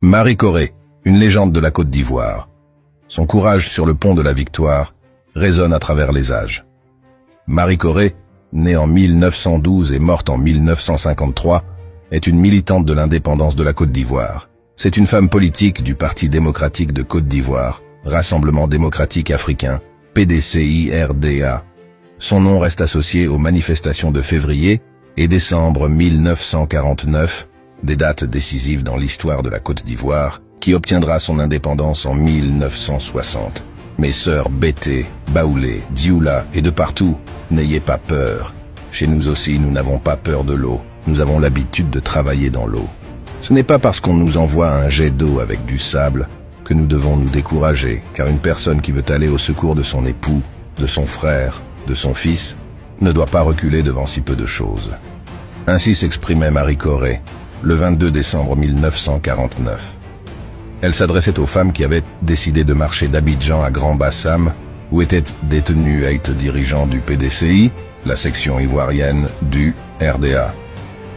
Marie Corée, une légende de la Côte d'Ivoire. Son courage sur le pont de la Victoire résonne à travers les âges. Marie Corée, née en 1912 et morte en 1953, est une militante de l'indépendance de la Côte d'Ivoire. C'est une femme politique du Parti démocratique de Côte d'Ivoire, Rassemblement démocratique africain, PDCI-RDA. Son nom reste associé aux manifestations de février et décembre 1949, des dates décisives dans l'histoire de la Côte d'Ivoire, qui obtiendra son indépendance en 1960. Mes sœurs Bété, Baoulé, Dioula et de partout, n'ayez pas peur. Chez nous aussi, nous n'avons pas peur de l'eau. Nous avons l'habitude de travailler dans l'eau. Ce n'est pas parce qu'on nous envoie un jet d'eau avec du sable que nous devons nous décourager, car une personne qui veut aller au secours de son époux, de son frère, de son fils, ne doit pas reculer devant si peu de choses. Ainsi s'exprimait Marie Corée, le 22 décembre 1949. Elle s'adressait aux femmes qui avaient décidé de marcher d'Abidjan à Grand-Bassam, où était détenu 8 dirigeants du PDCI, la section ivoirienne du RDA.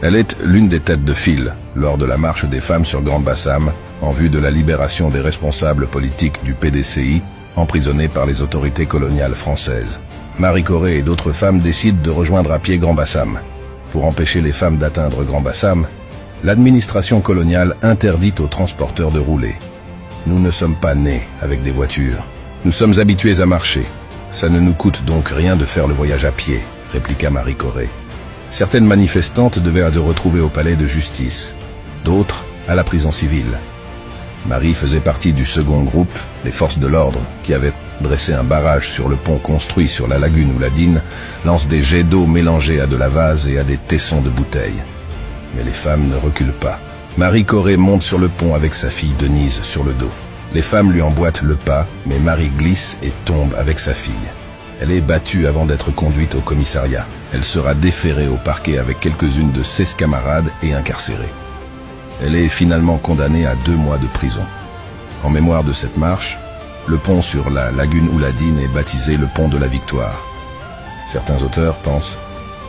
Elle est l'une des têtes de file lors de la marche des femmes sur Grand-Bassam en vue de la libération des responsables politiques du PDCI emprisonnés par les autorités coloniales françaises. Marie Corée et d'autres femmes décident de rejoindre à pied Grand-Bassam. Pour empêcher les femmes d'atteindre Grand-Bassam, l'administration coloniale interdit aux transporteurs de rouler. Nous ne sommes pas nés avec des voitures. Nous sommes habitués à marcher. Ça ne nous coûte donc rien de faire le voyage à pied, répliqua Marie Corée. Certaines manifestantes devaient se retrouver au palais de justice, d'autres à la prison civile. Marie faisait partie du second groupe, les forces de l'ordre, qui avaient dressé un barrage sur le pont construit sur la lagune où la Dine lance des jets d'eau mélangés à de la vase et à des tessons de bouteilles. Mais les femmes ne reculent pas. Marie Corée monte sur le pont avec sa fille Denise sur le dos. Les femmes lui emboîtent le pas, mais Marie glisse et tombe avec sa fille. Elle est battue avant d'être conduite au commissariat. Elle sera déférée au parquet avec quelques-unes de ses camarades et incarcérée. Elle est finalement condamnée à 2 mois de prison. En mémoire de cette marche, le pont sur la lagune Ouladine est baptisé le pont de la Victoire. Certains auteurs pensent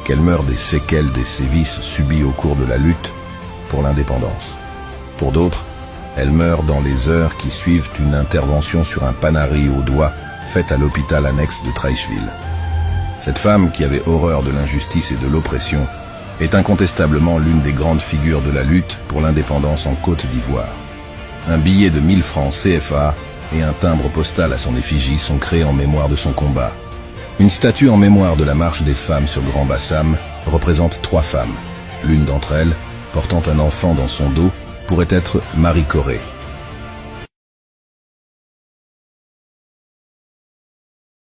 qu'elle meurt des séquelles des sévices subis au cours de la lutte pour l'indépendance. Pour d'autres, elle meurt dans les heures qui suivent une intervention sur un panari au doigt faite à l'hôpital annexe de Treichville. Cette femme, qui avait horreur de l'injustice et de l'oppression, est incontestablement l'une des grandes figures de la lutte pour l'indépendance en Côte d'Ivoire. Un billet de 1000 francs CFA et un timbre postal à son effigie sont créés en mémoire de son combat. Une statue en mémoire de la marche des femmes sur Grand-Bassam représente 3 femmes. L'une d'entre elles, portant un enfant dans son dos, pourrait être Marie Corée.